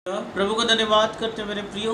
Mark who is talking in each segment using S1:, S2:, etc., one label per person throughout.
S1: प्रभु का धन्यवाद करते हैं मेरे प्रियो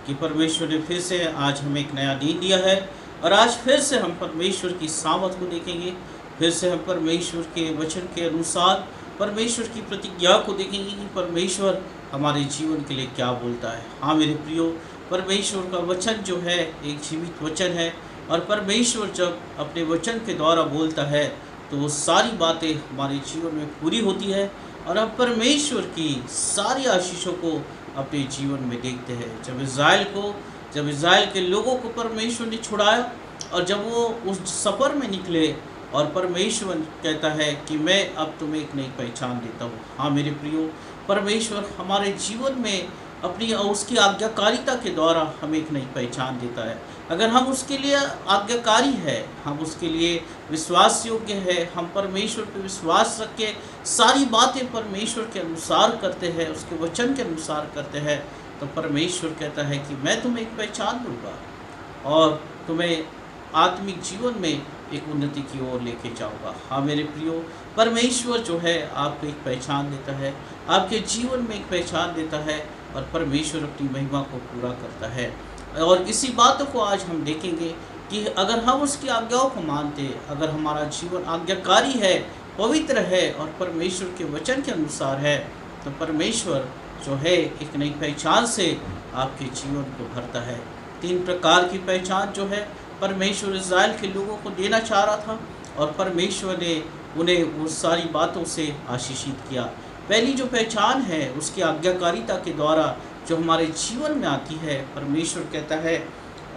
S1: कि परमेश्वर ने फिर से आज हमें एक नया दिन दिया है और आज फिर से हम परमेश्वर की सामर्थ को देखेंगे। फिर से हम परमेश्वर के वचन के अनुसार परमेश्वर की प्रतिज्ञा को देखेंगे कि परमेश्वर हमारे जीवन के लिए क्या बोलता है। हाँ मेरे प्रियो, परमेश्वर का वचन जो है एक जीवित वचन है और परमेश्वर जब अपने वचन के द्वारा बोलता है तो वो सारी बातें हमारे जीवन में पूरी होती है और हम परमेश्वर की सारी आशीषों को अपने जीवन में देखते हैं। जब इज़राइल के लोगों को परमेश्वर ने छुड़ाया और जब वो उस सफ़र में निकले और परमेश्वर कहता है कि मैं अब तुम्हें एक नई पहचान देता हूँ। हाँ मेरे प्रियो, परमेश्वर हमारे जीवन में अपनी उसकी आज्ञाकारिता के द्वारा हमें एक नई पहचान देता है। अगर हम उसके लिए आज्ञाकारी है, हम उसके लिए विश्वास योग्य है, हम परमेश्वर पे विश्वास रख के सारी बातें परमेश्वर के अनुसार करते हैं, उसके वचन के अनुसार करते हैं, तो परमेश्वर कहता है कि मैं तुम्हें एक पहचान दूंगा और तुम्हें आत्मिक जीवन में एक उन्नति की ओर लेके जाऊंगा। हाँ मेरे प्रियो, परमेश्वर जो है आपको एक पहचान देता है, आपके जीवन में एक पहचान देता है और परमेश्वर अपनी महिमा को पूरा करता है। और इसी बातों को आज हम देखेंगे कि अगर हम उसकी आज्ञाओं को मानते, अगर हमारा जीवन आज्ञाकारी है, पवित्र है और परमेश्वर के वचन के अनुसार है, तो परमेश्वर जो है एक नई पहचान से आपके जीवन को भरता है। 3 प्रकार की पहचान जो है परमेश्वर इज़राइल के लोगों को देना चाह रहा था और परमेश्वर ने उन्हें वो सारी बातों से आशीषित किया। पहली जो पहचान है उसकी आज्ञाकारिता के द्वारा जो हमारे जीवन में आती है, परमेश्वर कहता है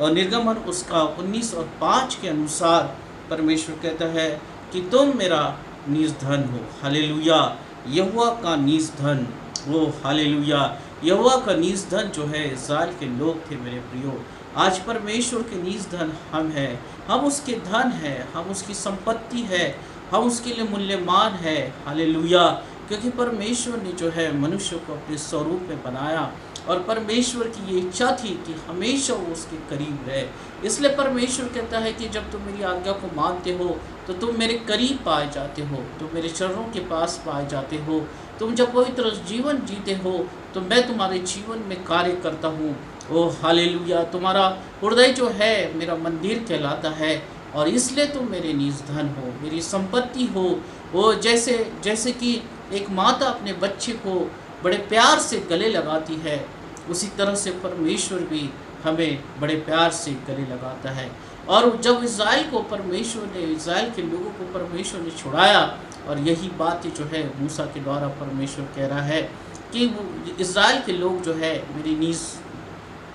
S1: और निर्गमन उसका 19 और 5 के अनुसार परमेश्वर कहता है कि तुम मेरा नीज धन हो। हालेलुया, यहोवा का नीज धन, वो हालेलुया, यहोवा का नीज धन जो है इज़राइल के लोग थे मेरे प्रियो। आज परमेश्वर के नीज धन हम हैं, हम उसके धन है, हम उसकी संपत्ति है, हम उसके लिए मूल्यमान है। हालेलुया, क्योंकि परमेश्वर ने जो है मनुष्य को अपने स्वरूप में बनाया और परमेश्वर की ये इच्छा थी कि हमेशा वो उसके करीब रहे। इसलिए परमेश्वर कहता है कि जब तुम मेरी आज्ञा को मानते हो तो तुम मेरे करीब पाए जाते हो, तुम मेरे चरणों के पास पाए जाते हो। तुम जब पवित्र जीवन जीते हो तो मैं तुम्हारे जीवन में कार्य करता हूँ। ओ हालेलुया, तुम्हारा हृदय जो है मेरा मंदिर कहलाता है और इसलिए तुम मेरे नीज धन हो, मेरी संपत्ति हो। वो जैसे कि एक माता अपने बच्चे को बड़े प्यार से गले लगाती है, उसी तरह से परमेश्वर भी हमें बड़े प्यार से गले लगाता है। और जब इज़राइल के लोगों को परमेश्वर ने छुड़ाया और यही बात जो है मूसा के द्वारा परमेश्वर कह रहा है कि इज़राइल के लोग जो है मेरी नीज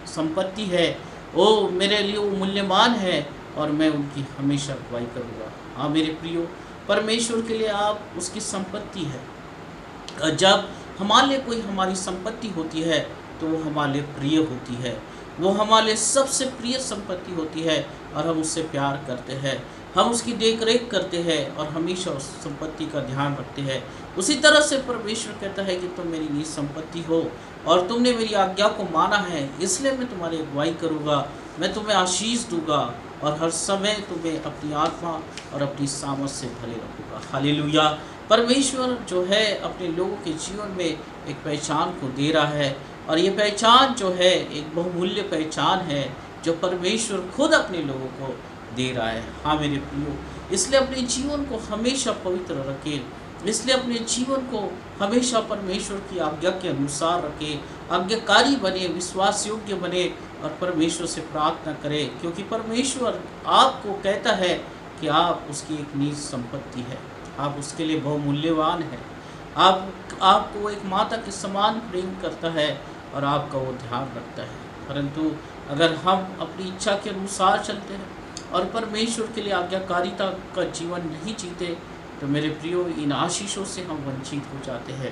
S1: संपत्ति है, वो मेरे लिए वो मूल्यमान है और मैं उनकी हमेशा अगुवाई करूँगा। हाँ मेरे प्रियो, परमेश्वर के लिए आप उसकी संपत्ति है। जब हमारे लिए कोई हमारी संपत्ति होती है तो वो हमारे लिए प्रिय होती है, वो हमारे लिए सबसे प्रिय संपत्ति होती है और हम उससे प्यार करते हैं, हम उसकी देख रेख करते हैं और हमेशा उस संपत्ति का ध्यान रखते हैं। उसी तरह से परमेश्वर कहता है कि तुम मेरी निज संपत्ति हो और तुमने मेरी आज्ञा को माना है, इसलिए मैं तुम्हारी अगुवाई करूँगा, मैं तुम्हें आशीष दूंगा और हर समय तुम्हें अपनी आत्मा और अपनी सामर्थ से भले रखूँगा। हालेलुया, परमेश्वर जो है अपने लोगों के जीवन में एक पहचान को दे रहा है और ये पहचान जो है एक बहुमूल्य पहचान है जो परमेश्वर खुद अपने लोगों को दे रहा है। हाँ मेरे प्रियो, इसलिए अपने जीवन को हमेशा पवित्र रखें, इसलिए अपने जीवन को हमेशा परमेश्वर की आज्ञा के अनुसार रखें, आज्ञाकारी बने, विश्वास योग्य बने और परमेश्वर से प्रार्थना करें, क्योंकि परमेश्वर आपको कहता है कि आप उसकी एक निज संपत्ति है, आप उसके लिए बहुमूल्यवान है। आपको एक माता के समान प्रेम करता है और आपका वो ध्यान रखता है। परंतु अगर हम अपनी इच्छा के अनुसार चलते हैं और परमेश्वर के लिए आज्ञाकारिता का जीवन नहीं जीते तो मेरे प्रियो, इन आशीषों से हम वंचित हो जाते हैं।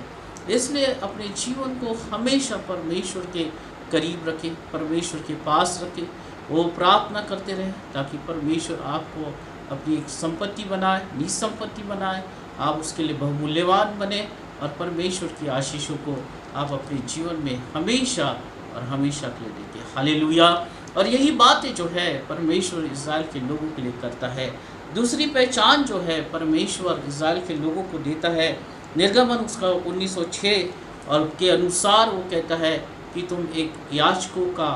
S1: इसलिए अपने जीवन को हमेशा परमेश्वर के करीब रखें, परमेश्वर के पास रखें, वो प्रार्थना करते रहें ताकि परमेश्वर आपको अपनी एक संपत्ति बनाए, निज संपत्ति बनाए, आप उसके लिए बहुमूल्यवान बने और परमेश्वर की आशीषों को आप अपने जीवन में हमेशा और हमेशा के लिए देखें। हालेलुया, और यही बातें जो है परमेश्वर इज़राइल के लोगों के लिए करता है। दूसरी पहचान जो है परमेश्वर इज़राइल के लोगों को देता है, निर्गमन उसका 1906 और के अनुसार वो कहता है कि तुम एक याजकों का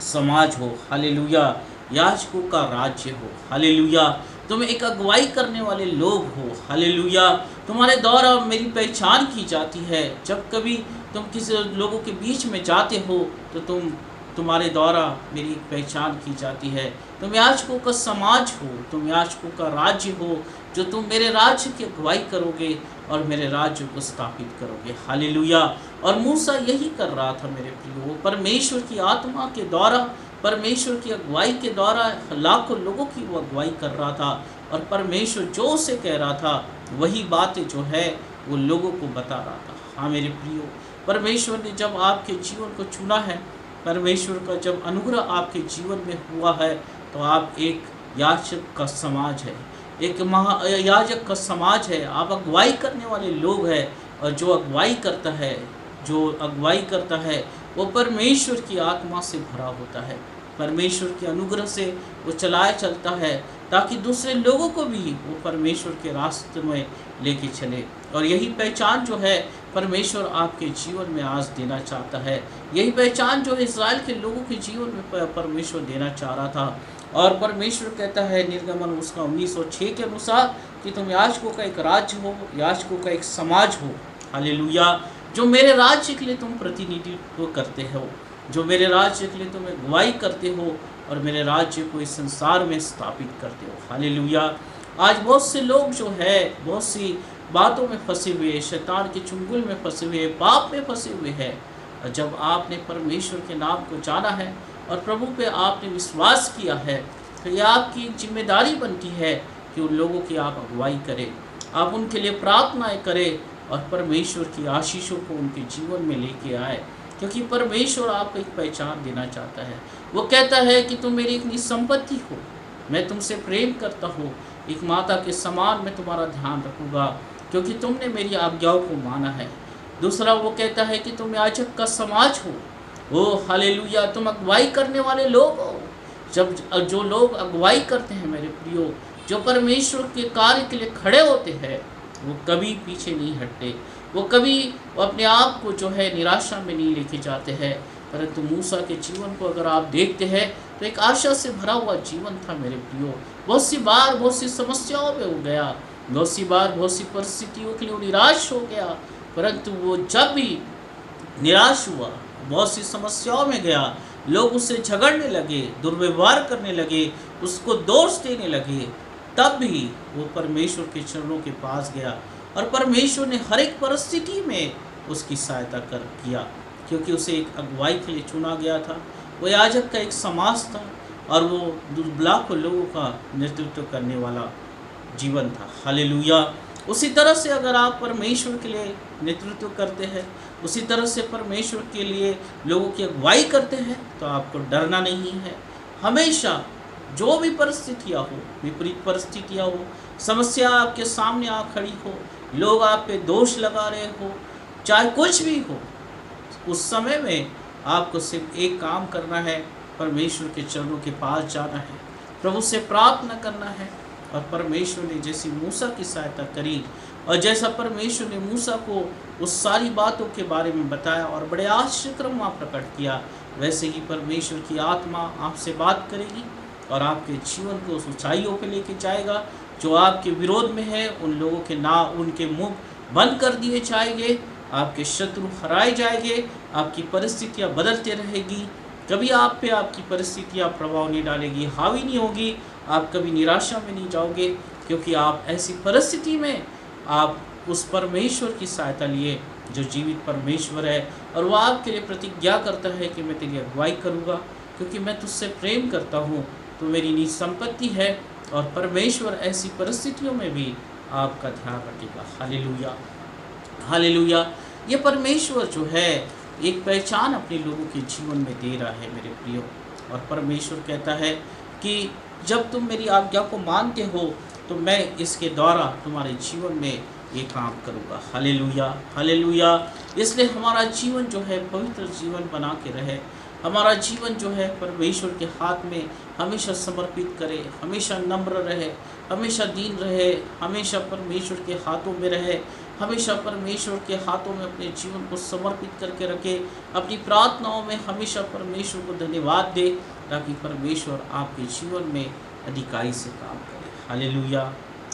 S1: समाज हो, हालेलुया, याजकों का राज्य हो, हालेलुया, तुम एक अगुवाई करने वाले लोग हो, हालेलुया, तुम्हारे द्वारा मेरी पहचान की जाती है। जब कभी तुम किसी लोगों के बीच में जाते हो तो तुम्हारे द्वारा मेरी पहचान की जाती है। तुम याजकों का समाज हो, तुम याजकों का राज्य हो, जो तुम मेरे राज्य की अगुवाई करोगे और मेरे राज्य को स्थापित करोगे, हालेलुया। और मूसा यही कर रहा था मेरे प्रियो, वो परमेश्वर की आत्मा के द्वारा, परमेश्वर की अगुवाई के द्वारा लाखों लोगों की वो अगुवाई कर रहा था। और परमेश्वर जो उसे कह रहा था वही बातें जो है वो लोगों को बता रहा था। हाँ मेरे प्रियो, परमेश्वर ने जब आपके जीवन को चुना है, परमेश्वर का जब अनुग्रह आपके जीवन में हुआ है, तो आप एक याजक का समाज है, एक याजक का समाज है, आप अगुवाई करने वाले लोग हैं। और जो अगुवाई करता है वो परमेश्वर की आत्मा से भरा होता है, परमेश्वर के अनुग्रह से वो चलाया चलता है, ताकि दूसरे लोगों को भी वो परमेश्वर के रास्ते में लेके चले। और यही पहचान जो है परमेश्वर आपके जीवन में आज देना चाहता है। यही पहचान जो इस्राएल के लोगों के जीवन में परमेश्वर देना चाह रहा था। और परमेश्वर कहता है निर्गमन उसका 19:6 के अनुसार कि तुम याजकों का एक राज्य हो, याजकों का एक समाज हो, हालेलुया, जो मेरे राज्य के लिए तुम प्रतिनिधित्व करते हो, जो मेरे राज्य के लिए तुम अगुवाई करते हो और मेरे राज्य को इस संसार में स्थापित करते हो, हालेलुया। आज बहुत से लोग जो है बहुत सी बातों में फंसे हुए, शैतान के चुंगल में फंसे हुए, पाप में फंसे हुए हैं। और जब आपने परमेश्वर के नाम को जाना है और प्रभु पे आपने विश्वास किया है, तो यह आपकी जिम्मेदारी बनती है कि उन लोगों की आप अगुवाई करें, आप उनके लिए प्रार्थनाएं करें और परमेश्वर की आशीषों को उनके जीवन में लेके आए, क्योंकि परमेश्वर आपको एक पहचान देना चाहता है। वो कहता है कि तुम मेरी एक निसंपत्ति हो, मैं तुमसे प्रेम करता हूँ, एक माता के समान मैं तुम्हारा ध्यान रखूँगा, क्योंकि तुमने मेरी आज्ञाओं को माना है। दूसरा वो कहता है कि तुम याजक का समाज हो, ओ हालेलुया, तुम अगुवाई करने वाले लोग हो। जब जो लोग अगुवाई करते हैं मेरे प्रियो, जो परमेश्वर के कार्य के लिए खड़े होते हैं, वो कभी पीछे नहीं हटते, वो कभी अपने आप को जो है निराशा में नहीं लेके जाते हैं। परंतु मूसा के जीवन को अगर आप देखते हैं तो एक आशा से भरा हुआ जीवन था मेरे प्रियो। बहुत सी बार बहुत सी समस्याओं में हो गया, बहुत सी बार बहुत सी परिस्थितियों के लिए वो निराश हो गया, परंतु वो जब भी निराश हुआ, बहुत सी समस्याओं में गया, लोग उससे झगड़ने लगे, दुर्व्यवहार करने लगे, उसको दोष देने लगे, तब भी वो परमेश्वर के चरणों के पास गया और परमेश्वर ने हर एक परिस्थिति में उसकी सहायता किया, क्योंकि उसे एक अगुवाई के लिए चुना गया था। वो याजक का एक समाज था और वो लाखों लोगों का नेतृत्व करने वाला जीवन था, हालेलुया। उसी तरह से अगर आप परमेश्वर के लिए नेतृत्व करते हैं, उसी तरह से परमेश्वर के लिए लोगों की अगुवाई करते हैं, तो आपको डरना नहीं है। हमेशा जो भी परिस्थितियाँ हो, विपरीत परिस्थितियाँ हो, समस्या आपके सामने आ खड़ी हो, लोग आप पे दोष लगा रहे हो, चाहे कुछ भी हो, उस समय में आपको सिर्फ एक काम करना है, परमेश्वर के चरणों के पास जाना है, प्रभु से प्रार्थना करना है। और परमेश्वर ने जैसी मूसा की सहायता करी और जैसा परमेश्वर ने मूसा को उस सारी बातों के बारे में बताया और बड़े आश्चर्यक्रम वहाँ प्रकट किया, वैसे ही परमेश्वर की आत्मा आपसे बात करेगी और आपके जीवन को उस ऊंचाइयों पे लेके जाएगा। जो आपके विरोध में है उन लोगों के उनके मुंह बंद कर दिए जाएंगे, आपके शत्रु हराए जाएंगे, आपकी परिस्थितियाँ बदलते रहेगी, कभी आप पे आपकी परिस्थितियाँ प्रभाव नहीं डालेगी, हावी नहीं होगी, आप कभी निराशा में नहीं जाओगे, क्योंकि आप ऐसी परिस्थिति में आप उस परमेश्वर की सहायता लिए जो जीवित परमेश्वर है, और वह आपके लिए प्रतिज्ञा करता है कि मैं तेरी अगुवाई करूँगा, क्योंकि मैं तुझसे प्रेम करता हूँ, तो मेरी निज संपत्ति है। और परमेश्वर ऐसी परिस्थितियों में भी आपका ध्यान रखेगा, हालेलुया, हालेलुया। ये परमेश्वर जो है एक पहचान अपने लोगों के जीवन में दे रहा है मेरे प्रियो। और परमेश्वर कहता है कि जब तुम मेरी आज्ञा को मानते हो तो मैं इसके द्वारा तुम्हारे जीवन में ये काम करूँगा, हालेलुया, हालेलुया। इसलिए हमारा जीवन जो है पवित्र जीवन बना के रहे, हमारा जीवन जो है परमेश्वर के हाथ में हमेशा समर्पित करे, हमेशा नम्र रहे, हमेशा दीन रहे, हमेशा परमेश्वर के हाथों में रहे, हमेशा परमेश्वर के हाथों में अपने जीवन को समर्पित करके रखे, अपनी प्रार्थनाओं में हमेशा परमेश्वर को धन्यवाद दे, ताकि परमेश्वर आपके जीवन में अधिकारी से काम करे। Hallelujah,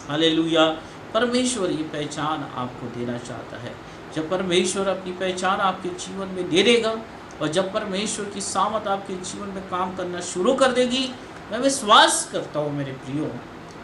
S1: hallelujah. परमेश्वर ये पहचान आपको देना चाहता है। जब परमेश्वर अपनी पहचान आपके जीवन में दे देगा और जब परमेश्वर की सामत आपके जीवन में काम करना शुरू कर देगी, मैं विश्वास करता हूँ मेरे प्रियो,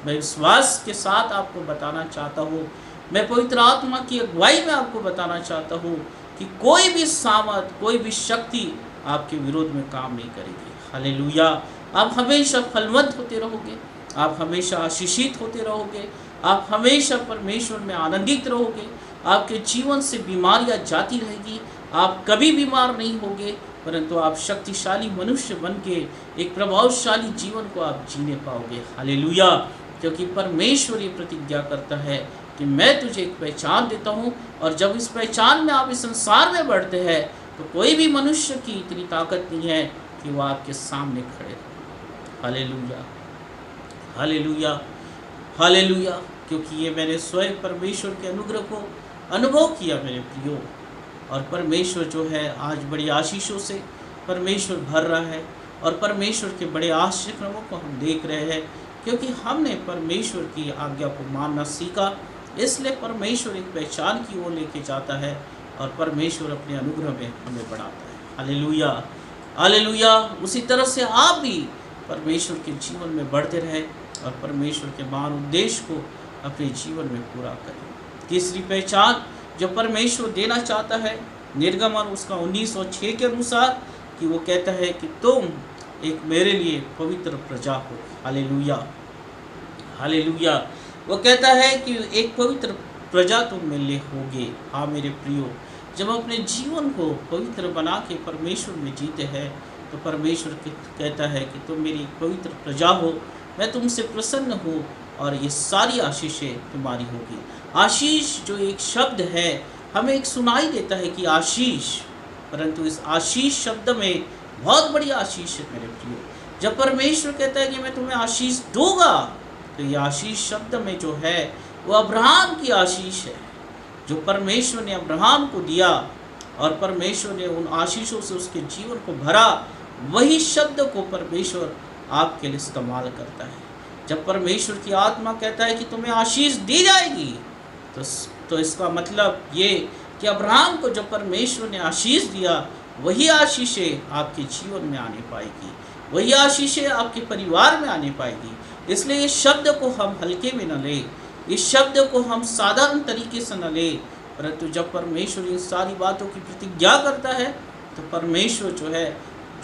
S1: मैं विश्वास के साथ आपको बताना चाहता हूँ, मैं पवित्र आत्मा की अगुवाई में आपको बताना चाहता हूँ कि कोई भी सामत, कोई भी शक्ति आपके विरोध में काम नहीं करेगी। हालेलुया। आप हमेशा फलवंत होते रहोगे, आप हमेशा आशीषित होते रहोगे, आप हमेशा परमेश्वर में आनंदित रहोगे, आपके जीवन से बीमारियां जाती रहेगी, आप कभी बीमार नहीं होगे, परंतु आप शक्तिशाली मनुष्य बन के एक प्रभावशाली जीवन को आप जीने पाओगे। हालेलुया। क्योंकि परमेश्वर ये प्रतिज्ञा करता है कि मैं तुझे एक पहचान देता हूँ, और जब इस पहचान में आप इस संसार में बढ़ते हैं तो कोई भी मनुष्य की इतनी ताकत नहीं है कि वो आपके सामने खड़े हो। Hallelujah, hallelujah, hallelujah. क्योंकि ये मैंने स्वयं परमेश्वर के अनुग्रह को अनुभव किया मेरे प्रियो, और परमेश्वर जो है आज बड़ी आशीषों से परमेश्वर भर रहा है, और परमेश्वर के बड़े आशीर्वादों को हम देख रहे हैं, क्योंकि हमने परमेश्वर की आज्ञा को मानना सीखा। इसलिए परमेश्वर एक पहचान की ओर लेके जाता है और परमेश्वर अपने अनुग्रह में हमें बढ़ाता है। Hallelujah, hallelujah. उसी तरह से आप भी परमेश्वर के जीवन में बढ़ते रहे और परमेश्वर के महान उद्देश्य को अपने जीवन में पूरा करें। तीसरी पहचान जो परमेश्वर देना चाहता है, निर्गमन उसका 19:6 के अनुसार, कि वो कहता है कि तुम एक मेरे लिए पवित्र प्रजा हो। Hallelujah, hallelujah. वो कहता है कि एक पवित्र प्रजा तुम मेरे लिए होगे। हाँ मेरे प्रियो, जब हम अपने जीवन को पवित्र बना के परमेश्वर में जीते हैं तो परमेश्वर कहता है कि तुम मेरी एक पवित्र प्रजा हो, मैं तुमसे प्रसन्न हूँ और ये सारी आशीषें तुम्हारी होगी। आशीष जो एक शब्द है हमें एक सुनाई देता है कि आशीष, परंतु इस आशीष शब्द में बहुत बड़ी आशीष है मेरे प्रियो। जब परमेश्वर कहता है कि मैं तुम्हें आशीष दूंगा, तो ये आशीष शब्द में जो है वो अब्राहम की आशीष है, जो परमेश्वर ने अब्राहम को दिया और परमेश्वर ने उन आशीषों से उसके जीवन को भरा। वही शब्द को परमेश्वर आपके लिए इस्तेमाल करता है। जब परमेश्वर की आत्मा कहता है कि तुम्हें आशीष दी जाएगी, तो इसका मतलब ये कि अब्राहम को जब परमेश्वर ने आशीष दिया, वही आशीषें आपके जीवन में आने पाएगी, वही आशीषें आपके परिवार में आने पाएगी। इसलिए इस शब्द को हम हल्के में न लें, इस शब्द को हम साधारण तरीके से न लें, परंतु जब परमेश्वर इन सारी बातों की प्रतिज्ञा करता है तो परमेश्वर जो है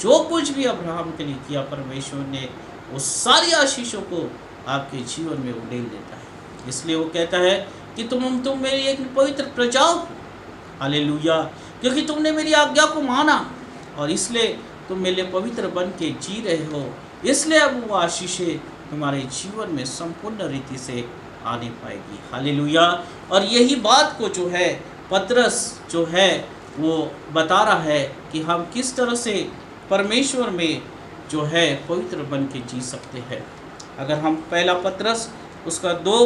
S1: जो कुछ भी अब्राहम के लिए किया, परमेश्वर ने वो सारी आशीषों को आपके जीवन में उड़ेल देता है। इसलिए वो कहता है कि तुम मेरी एक पवित्र प्रजा हो। हालेलुया। क्योंकि तुमने मेरी आज्ञा को माना और इसलिए तुम मेरे लिए पवित्र बन के जी रहे हो, इसलिए अब वो आशीषें तुम्हारे जीवन में संपूर्ण रीति से आने पाएगी। हालेलुया। और यही बात को जो है पतरस जो है वो बता रहा है कि हम किस तरह से परमेश्वर में जो है पवित्र बन के जी सकते हैं। अगर हम पहला पतरस उसका 2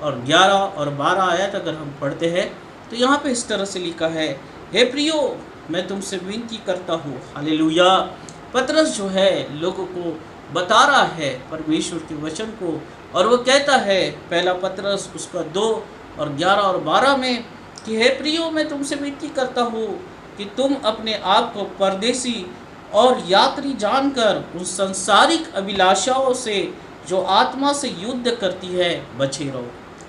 S1: और 11 और 12 आयत अगर हम पढ़ते हैं तो यहाँ पे इस तरह से लिखा है, हे प्रियो मैं तुमसे विनती करता हूँ। हालेलुया। पतरस जो है लोगों को बता रहा है परमेश्वर के वचन को, और वो कहता है पहला पतरस उसका 2 और 11 और 12 में कि हे प्रियो मैं तुमसे विनती करता हूँ कि तुम अपने आप को परदेसी और यात्री जानकर उन सांसारिक अभिलाषाओं से जो आत्मा से युद्ध करती है बचे रहो।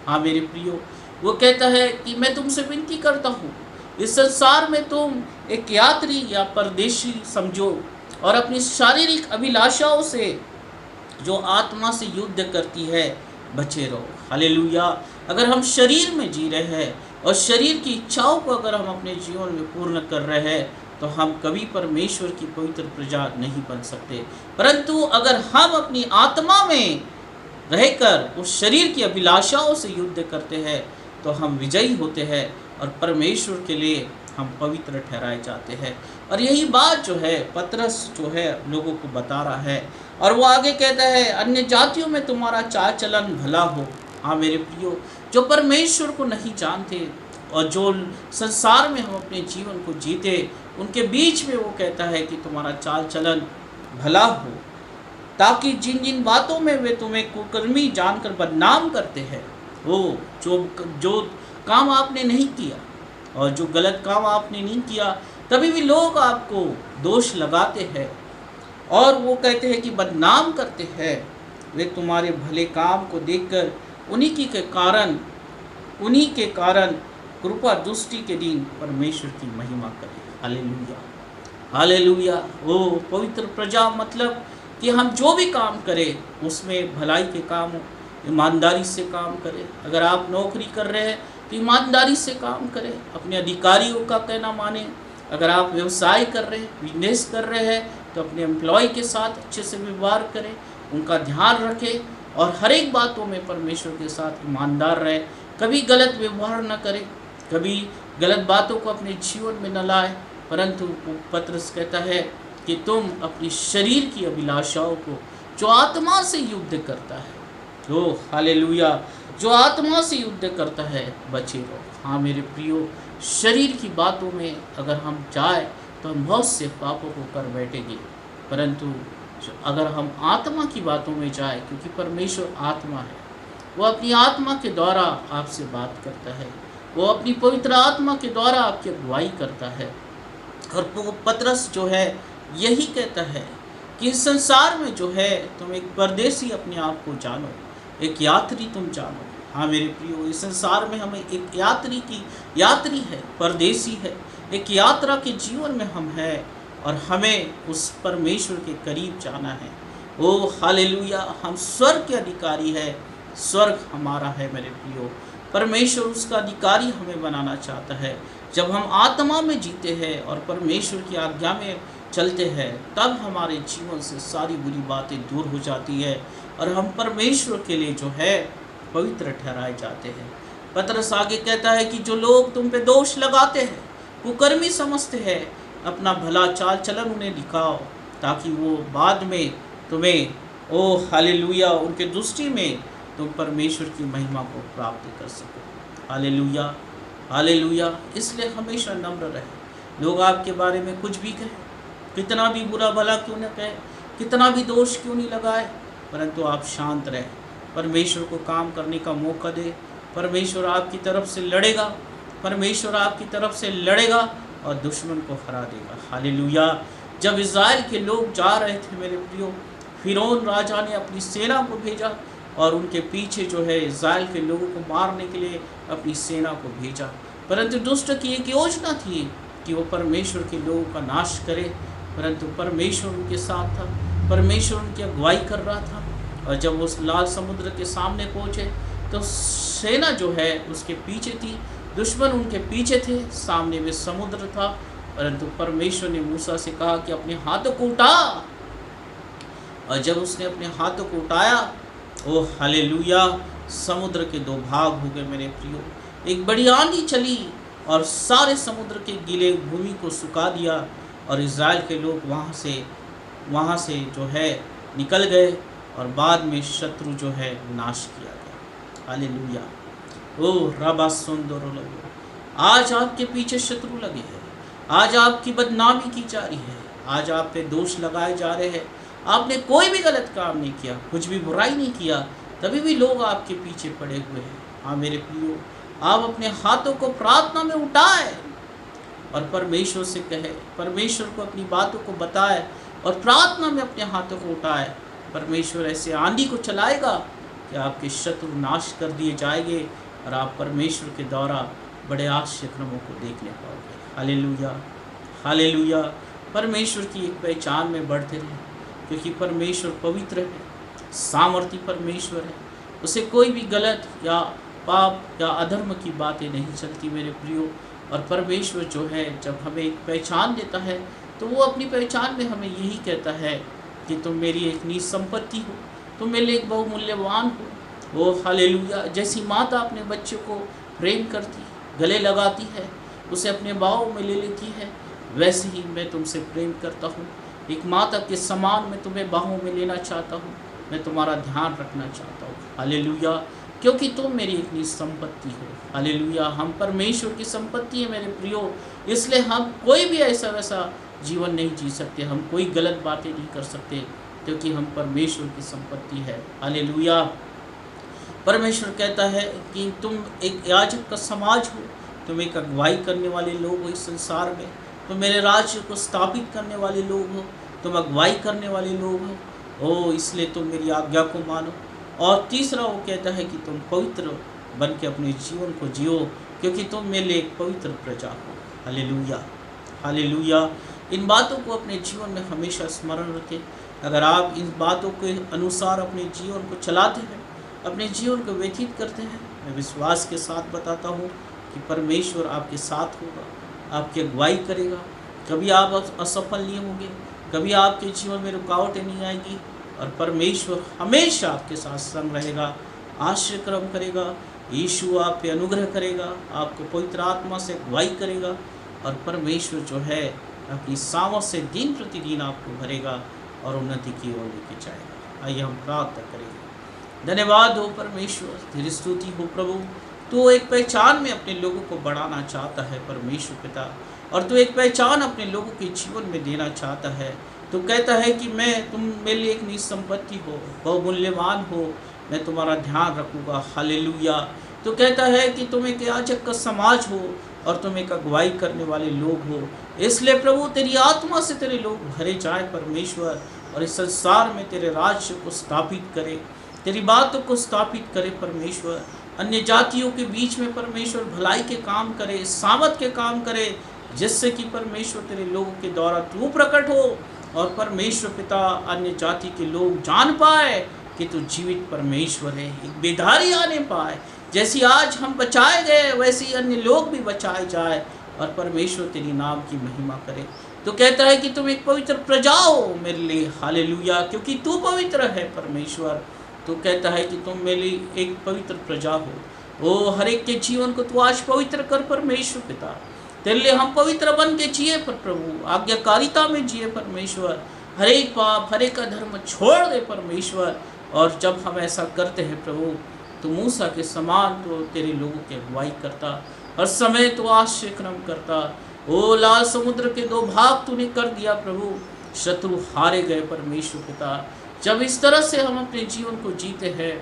S1: हाँ मेरे प्रियो, वो कहता है कि मैं तुमसे विनती करता हूँ, इस संसार में तुम एक यात्री या परदेशी समझो और अपनी शारीरिक अभिलाषाओं से जो आत्मा से युद्ध करती है बचे रहो। हालेलुया। अगर हम शरीर में जी रहे हैं और शरीर की इच्छाओं को अगर हम अपने जीवन में पूर्ण कर रहे हैं तो हम कभी परमेश्वर की पवित्र प्रजा नहीं बन सकते। परंतु अगर हम अपनी आत्मा में रहकर उस शरीर की अभिलाषाओं से युद्ध करते हैं तो हम विजयी होते हैं और परमेश्वर के लिए हम पवित्र ठहराए जाते हैं। और यही बात जो है पतरस जो है लोगों को बता रहा है, और वो आगे कहता है अन्य जातियों में तुम्हारा चाल चलन भला हो। हाँ मेरे प्रियो, जो परमेश्वर को नहीं जानते और जो संसार में हम अपने जीवन को जीते उनके बीच में वो कहता है कि तुम्हारा चाल चलन भला हो, ताकि जिन जिन बातों में वे तुम्हें कुकर्मी जानकर बदनाम करते हैं, वो जो काम आपने नहीं किया और जो गलत काम आपने नहीं किया, तभी भी लोग आपको दोष लगाते हैं और वो कहते हैं कि बदनाम करते हैं। वे तुम्हारे भले काम को देखकर उन्हीं के कारण कृपा दृष्टि के दिन परमेश्वर की महिमा करें। Hallelujah, hallelujah. ओ पवित्र प्रजा, मतलब कि हम जो भी काम करें उसमें भलाई के काम हो, ईमानदारी से काम करें। अगर आप नौकरी कर रहे हैं तो ईमानदारी से काम करें, अपने अधिकारियों का कहना माने। अगर आप व्यवसाय कर रहे हैं, बिजनेस कर रहे हैं, तो अपने एम्प्लॉय के साथ अच्छे से व्यवहार करें, उनका ध्यान रखें और हर एक बातों में परमेश्वर के साथ ईमानदार रहे। कभी गलत व्यवहार न करें, कभी गलत बातों को अपने जीवन में न लाए, परंतु पत्रस कहता है कि तुम अपनी शरीर की अभिलाषाओं को जो आत्मा से युद्ध करता है, ओ हालेलुया, जो आत्मा से युद्ध करता है, बचे रहो। हाँ मेरे प्रियो, शरीर की बातों में अगर हम जाए तो हम बहुत से पापों को कर बैठेंगे, परंतु अगर हम आत्मा की बातों में जाए, क्योंकि परमेश्वर आत्मा है, वो अपनी आत्मा के द्वारा आपसे बात करता है, वो अपनी पवित्र आत्मा के द्वारा आपकी अगुवाई करता है। और वो पतरस जो है यही कहता है कि इस संसार में जो है तुम एक परदेसी अपने आप को जानो, एक यात्री तुम जानो। हाँ मेरे प्रियो, इस संसार में हमें एक यात्री है, परदेसी है, एक यात्रा के जीवन में हम हैं और हमें उस परमेश्वर के करीब जाना है। ओ हालेलुया, हम स्वर्ग के अधिकारी है, स्वर्ग हमारा है मेरे प्रियो। परमेश्वर उसका अधिकारी हमें बनाना चाहता है। जब हम आत्मा में जीते हैं और परमेश्वर की आज्ञा में चलते हैं, तब हमारे जीवन से सारी बुरी बातें दूर हो जाती है और हम परमेश्वर के लिए जो है पवित्र ठहराए जाते हैं। पतरस आगे कहता है कि जो लोग तुम पे दोष लगाते हैं, कुकर्मी समझते हैं, अपना भला चाल चलन उन्हें दिखाओ, ताकि वो बाद में तुम्हें, ओ हालेलुया, उनके दृष्टि में तुम परमेश्वर की महिमा को प्राप्त कर सको। Hallelujah, hallelujah. इसलिए हमेशा नम्र रहे। लोग आपके बारे में कुछ भी कहें, कितना भी बुरा भला क्यों न कहे, कितना भी दोष क्यों नहीं लगाए, परंतु आप शांत रहें। परमेश्वर को काम करने का मौका दे। परमेश्वर आपकी तरफ से लड़ेगा, परमेश्वर आपकी तरफ से लड़ेगा और दुश्मन को हरा देगा। हालेलुया। जब इज़राइल के लोग जा रहे थे मेरे प्रियो, फिरौन राजा ने अपनी सेना को भेजा और उनके पीछे जो है इज़राइल के लोगों को मारने के लिए अपनी सेना को भेजा, परंतु दुष्ट की एक योजना थी कि वो परमेश्वर के लोगों का नाश करे, परंतु परमेश्वर उनके साथ था, परमेश्वर उनकी अगुवाई कर रहा था। और जब वो लाल समुद्र के सामने पहुँचे तो सेना जो है उसके पीछे थी, दुश्मन उनके पीछे थे, सामने में समुद्र था, परंतु परमेश्वर ने मूसा से कहा कि अपने हाथों को उठा। और जब उसने अपने हाथों को उठाया, ओ हालेलुया, समुद्र के दो भाग हो गए मेरे प्रियो। एक बड़ी आंधी चली और सारे समुद्र के गीले भूमि को सुखा दिया और इज़राइल के लोग वहाँ से जो है निकल गए और बाद में शत्रु जो है नाश किया गया। हालेलुया। ओ रबा सुंदर लगो, आज आपके पीछे शत्रु लगे हैं, आज आपकी बदनामी की जा रही है, आज आप पे दोष लगाए जा रहे हैं। आपने कोई भी गलत काम नहीं किया, कुछ भी बुराई नहीं किया, तभी भी लोग आपके पीछे पड़े हुए हैं। हाँ मेरे प्रियो, आप अपने हाथों को प्रार्थना में उठाए और परमेश्वर से कहे, परमेश्वर को अपनी बातों को बताए और प्रार्थना में अपने हाथों को उठाए। परमेश्वर ऐसे आंधी को चलाएगा कि आपके शत्रु नाश कर दिए जाएंगे और आप परमेश्वर के द्वारा बड़े आश्चर्यक्रमों को देखने पाओगे। Hallelujah, hallelujah. परमेश्वर की एक पहचान में बढ़ते रहें, क्योंकि परमेश्वर पवित्र है, सामर्थी परमेश्वर है, उसे कोई भी गलत या पाप या अधर्म की बातें नहीं चलती मेरे प्रियो। और परमेश्वर जो है जब हमें एक पहचान देता है तो वो अपनी पहचान में हमें यही कहता है कि तुम मेरी एक निज संपत्ति हो, तुम मेरे लिए एक बहुमूल्यवान हो। वो हालेलुया। जैसी माता अपने बच्चे को प्रेम करती, गले लगाती है, उसे अपने बाहों में ले लेती है, वैसे ही मैं तुमसे प्रेम करता हूँ। एक माता के समान मैं तुम्हें बाहों में लेना चाहता हूँ, मैं तुम्हारा ध्यान रखना चाहता हूँ। हालेलुया। क्योंकि तुम मेरी इतनी संपत्ति हो। हालेलुया। हम परमेश्वर की संपत्ति है मेरे प्रियो, इसलिए हम कोई भी ऐसा वैसा जीवन नहीं जी सकते, हम कोई गलत बातें नहीं कर सकते, क्योंकि हम परमेश्वर की संपत्ति है। हालेलुया। परमेश्वर कहता है कि तुम एक याजक का समाज हो, तुम एक अगुवाई करने वाले लोग हो इस संसार में, तुम मेरे राज्य को स्थापित करने वाले लोग हो, तुम अगुवाई करने वाले लोग हो। ओ इसलिए तुम मेरी आज्ञा को मानो। और तीसरा वो कहता है कि तुम पवित्र बन के अपने जीवन को जियो, क्योंकि तुम मेरे लिए एक पवित्र प्रजा हो। हालेलुया। हालेलुया। इन बातों को अपने जीवन में हमेशा स्मरण रखें। अगर आप इन बातों के अनुसार अपने जीवन को चलाते हैं, अपने जीवन को व्यतीत करते हैं, मैं विश्वास के साथ बताता हूँ कि परमेश्वर आपके साथ होगा, आपकी अगुवाई करेगा। कभी आप असफल नहीं होंगे, कभी आपके जीवन में रुकावटें नहीं आएगी, और परमेश्वर हमेशा आपके साथ संग रहेगा, आश्रय क्रम करेगा। यीशु आप पे अनुग्रह करेगा, आपको पवित्र आत्मा से अगुवाई करेगा, और परमेश्वर जो है अपनी सामर्थ से दिन प्रतिदिन आपको भरेगा और उन्नति की ओर लेके जाएगा। आइए हम प्रार्थना करेंगे। धन्यवाद हो परमेश्वर, तेरी स्तुति हो प्रभु। तू एक पहचान में अपने लोगों को बढ़ाना चाहता है परमेश्वर पिता, और तू एक पहचान अपने लोगों के जीवन में देना चाहता है। तू कहता है कि तुम मेरे लिए एक निसंपत्ति हो, बहुमूल्यवान हो, मैं तुम्हारा ध्यान रखूँगा। हालेलुया। तो कहता है कि तुम एक याजक का समाज हो और तुम एक अगुवाई करने वाले लोग हो। इसलिए प्रभु तेरी आत्मा से तेरे लोग भरे जाए परमेश्वर, और इस संसार में तेरे राज्य को स्थापित करे, तेरी बातों को स्थापित करे परमेश्वर। अन्य जातियों के बीच में परमेश्वर भलाई के काम करे, सामत के काम करे, जिससे कि परमेश्वर तेरे लोगों के द्वारा तू प्रकट हो, और परमेश्वर पिता अन्य जाति के लोग जान पाए कि तू जीवित परमेश्वर है। एक बेदारी आने पाए, जैसी आज हम बचाए गए वैसे ही अन्य लोग भी बचाए जाए, और परमेश्वर तेरी नाम की महिमा करे। तो कहता है कि तुम एक पवित्र प्रजा हो मेरे लिए। हालेलुया। क्योंकि तू पवित्र है परमेश्वर। तो कहता है कि तुम मेरे लिए एक पवित्र प्रजा हो। ओ हर एक के जीवन को तू आज पवित्र कर परमेश्वर पिता। तेरे लिए हम पवित्र बन के जिए पर प्रभु, आज्ञाकारिता में जिए परमेश्वर। हर एक पाप, हर एक अधर्म छोड़ दे परमेश्वर। और जब हम ऐसा करते हैं प्रभु, तो मूसा के समान तो तेरे लोगों की अगुवाई करता, हर समय तो आश्रय क्रम करता। ओ लाल समुद्र के 2 भाग तूने कर दिया प्रभु, शत्रु हारे गए परमेश्वर पिता। जब इस तरह से हम अपने जीवन को जीते हैं,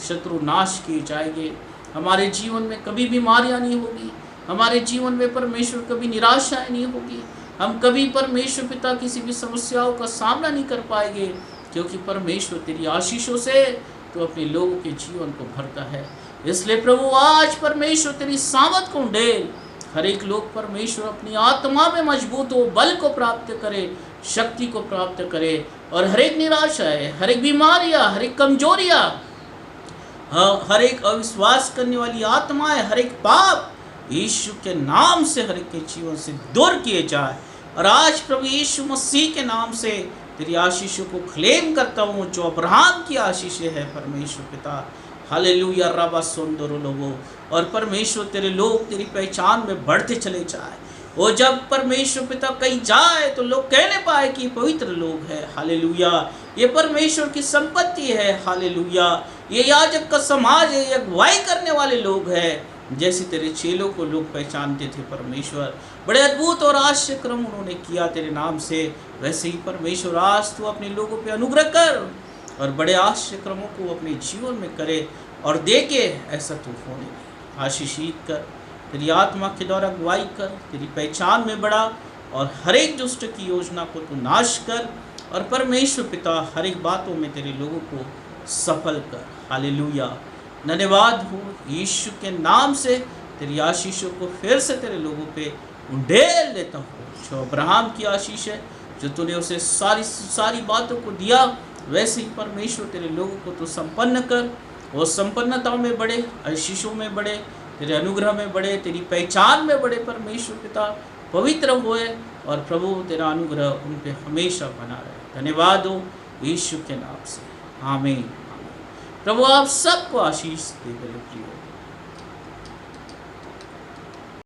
S1: शत्रु नाश किए जाएंगे। हमारे जीवन में कभी बीमारियां नहीं होगी, हमारे जीवन में परमेश्वर कभी निराशाएं नहीं होगी, हम कभी परमेश्वर पिता किसी भी समस्याओं का सामना नहीं कर पाएंगे, क्योंकि परमेश्वर तेरी आशीषों से तो अपने लोगों के जीवन को भरता है। इसलिए प्रभु आज परमेश्वर तेरी सामर्थ को उंडेल, हर एक लोग परमेश्वर अपनी आत्मा में मजबूत हो, बल को प्राप्त करे, शक्ति को प्राप्त करे, और हर एक निराशा है, हर एक बीमारियां, हर एक कमजोरियां, हर एक अविश्वास करने वाली आत्माएं, हर एक पाप यीशु के नाम से हर एक के जीवन से दूर किए जाए। और आज प्रभु यीशु मसीह के नाम से तेरी आशीषों को क्लेम करता हूँ, जो अब्राहम की आशीषें है परमेश्वर पिता। हालेलुया। रबा सुंदर लोगो, और परमेश्वर तेरे लोग तेरी पहचान में बढ़ते चले जाए। और जब परमेश्वर पिता कहीं जाए तो लोग कहने पाए कि पवित्र लोग हैं। हालेलुया। ये परमेश्वर की संपत्ति है। हालेलुया। ये याजक का समाज है, ये अगुवाई करने वाले लोग हैं। जैसे तेरे चेलों को लोग पहचानते थे परमेश्वर, बड़े अद्भुत और आश्चर्य क्रम उन्होंने किया तेरे नाम से, वैसे ही परमेश्वर आज तू अपने लोगों पे अनुग्रह कर, और बड़े आश्चर्य क्रमों को अपने जीवन में करे, और दे के ऐसा तू होने दे। आशीषित कर, तेरी आत्मा के द्वारा अगुवाई कर, तेरी पहचान में बढ़ा, और हर एक दुष्ट की योजना को तू नाश कर, और परमेश्वर पिता हर एक बातों में तेरे लोगों को सफल कर। हालेलुया। धन्यवाद हो यीशु के नाम से, तेरी आशीषों को फिर से तेरे लोगों पे उंडेल देता हूँ। जो अब्राहम की आशीष है, जो तूने उसे सारी बातों को दिया, वैसे ही परमेश्वर तेरे लोगों को तू संपन्न कर, वो संपन्नता में बढ़े, आशीषों में बढ़े, तेरे अनुग्रह में बढ़े, तेरी पहचान में बढ़े परमेश्वर पिता, पवित्र होए, और प्रभु तेरा अनुग्रह उन पे हमेशा बना रहे। धन्यवाद हो यीशु के नाम से। आमीन। प्रभु आप सबको आशीष दे मेरे प्रियो।